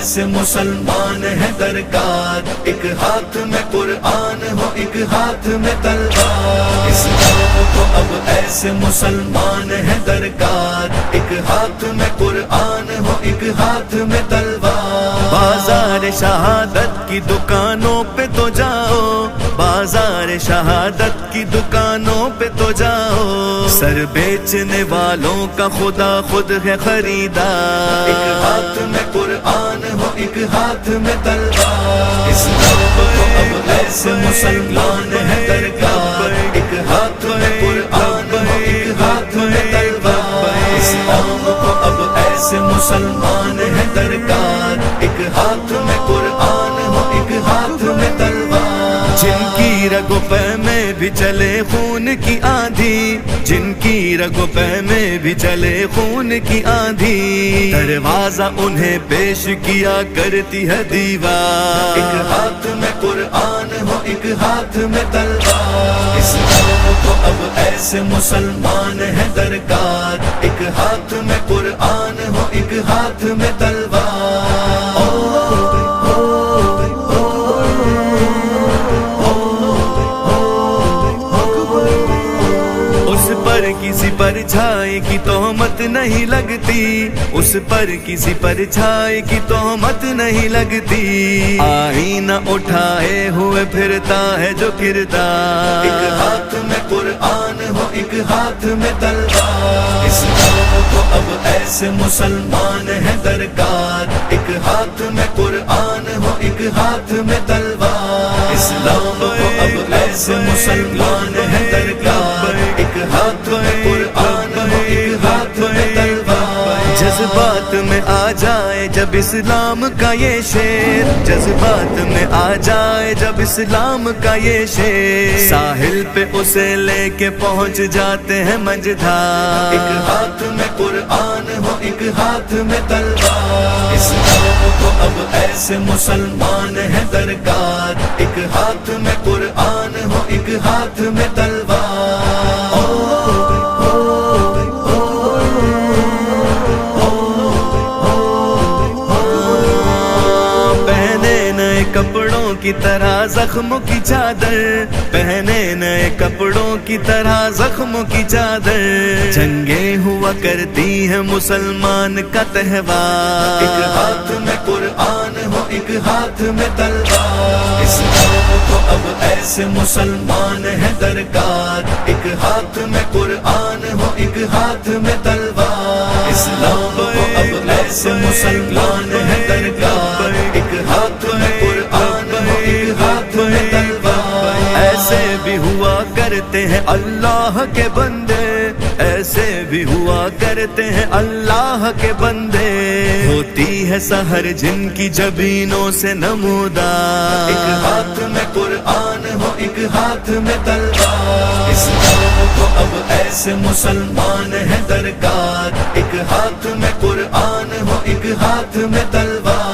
ایسے مسلمان ہیں درکار، ایک ہاتھ میں قرآن ہو ایک ہاتھ میں تلوار۔ اسلام کو اب ایسے مسلمان ہیں درکار، ایک ہاتھ میں قرآن ہو ایک ہاتھ میں تلوار۔ بازار شہادت کی دکانوں پہ تو جاؤ، بازار شہادت کی دکانوں پہ تو جاؤ، سر بیچنے والوں کا خدا خود ہے خریدار۔ ایک ہاتھ میں قرآن ہو ایک ہاتھ میں تلوار۔ اسلام کو اب ایسے مسلمان ہیں درکار، ایک ہاتھ میں قرآن ہو ایک ہاتھ میں تلوار۔ اسلام کو اب ایسے مسلمان ہیں درکار، ایک ہاتھ میں قرآن ہو ایک ہاتھ میں تلوار۔ جن کی رگوں پہ میں بھی چلے خون کی آندھی، جن کی رگوں پہ میں بھی چلے خون کی آندھی، دروازہ انہیں پیش کیا کرتی ہے دیوار۔ ایک ہاتھ میں قرآن ہو ایک ہاتھ میں تلوار۔ اسلام کو اب ایسے مسلمان ہیں درکار، ایک ہاتھ میں قرآن ہو ایک ہاتھ میں تلوار۔ اس پر کسی پرچھائی کی تہمت نہیں لگتی، اس پر کسی پرچھائی کی تہمت نہیں لگتی، آئینہ اٹھائے ہوئے پھرتا ہے جو کردار۔ ایک ہاتھ میں قرآن ہو ایک ہاتھ میں تلوار۔ اسلام کو اب ایسے مسلمان ہیں درکار، ایک ہاتھ میں قرآن ہو ایک ہاتھ میں تلوار۔ اسلام کو اب ایسے مسلمان ہیں درکار، ایک ہاتھ میں قرآن ہو ایک ہاتھ میں تلوار۔ جذبات میں آ جائے جب اسلام کا یہ شیر، جذبات میں آ جائے جب اسلام کا یہ شیر، ساحل پہ اسے لے کے پہنچ جاتے ہیں مجدھار۔ ایک ہاتھ میں قرآن ہو ایک ہاتھ میں تلوار۔ اسلام کو اب ایسے مسلمان ہیں درکار، ایک ہاتھ میں قرآن ہو ایک ہاتھ میں تلوار۔ کپڑوں کی طرح زخموں کی چادر، پہنے نئے کپڑوں کی طرح زخموں کی چادر، جنگیں ہوا کرتی ہیں مسلمان کا تہوار۔ ایک ہاتھ میں قرآن ہو ایک ہاتھ میں تلوار۔ اسلام کو اب ایسے مسلمان ہیں درکار، ایک ہاتھ میں قرآن ہو ایک ہاتھ میں تلوار۔ اسلام کو اب ایسے مسلمان ہیں درکار، ایک ہاتھ میں قرآن ہو ایک ہاتھ میں تلوار۔ ایسے بھی ہوا کرتے ہیں اللہ کے بندے، ایسے بھی ہوا کرتے ہیں اللہ کے بندے، ہوتی ہے سحر جن کی جبینوں سے نمودار۔ ایک ہاتھ میں قرآن ہو ایک ہاتھ میں تلوار۔ اسلام کو اب ایسے مسلمان ہیں درکار، ایک ہاتھ میں قرآن ہو ایک ہاتھ میں تلوار۔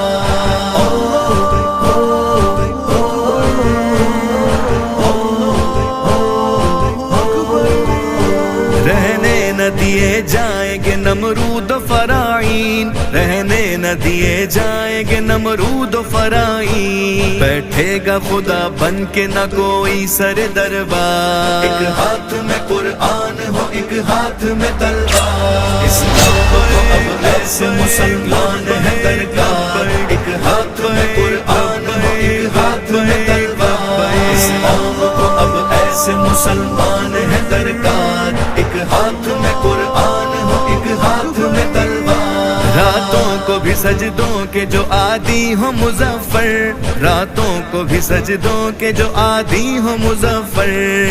رہنے نہ دیے جائیں گے نمرود و فراعین، رہنے نہ دیے جائیں گے نمرود و فراعین، بیٹھے گا خدا بن کے نہ کوئی سر دربار۔ ایک ہاتھ میں قرآن ہو ایک ہاتھ میں تلوار۔ اسلام کو اب ایسے مسلمان ہیں درکار، ایک ہاتھ میں قرآن ہو ایک ہاتھ میں تلوار۔ اسلام کو اب ایسے مسلمان ہیں درکار، ایک ہاتھ میں قرآن ہو ایک ہاتھ میں تلوار۔ راتوں کو بھی سجدوں کے جو عادی ہو مظفر، راتوں کو بھی سجدوں کے جو عادی ہو مظفر،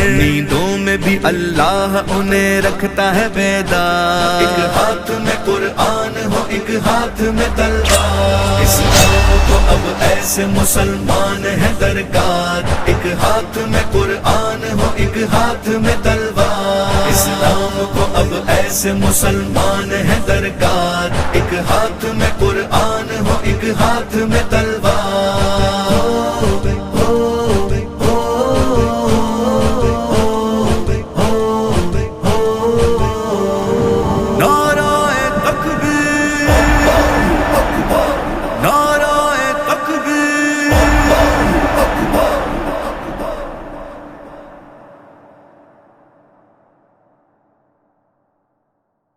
نیندوں میں بھی اللہ انہیں رکھتا ہے بیدار۔ ایک ہاتھ میں قرآن ہو ایک ہاتھ میں تلوار۔ اسلام کو اب ایسے مسلمان ہیں درکار، ایک ہاتھ میں قرآن ہو ایک ہاتھ میں تلوار۔ اسلام کو اب ایسے مسلمان ہیں درکار، ایک ہاتھ میں قرآن ہو ایک ہاتھ میں تلوار۔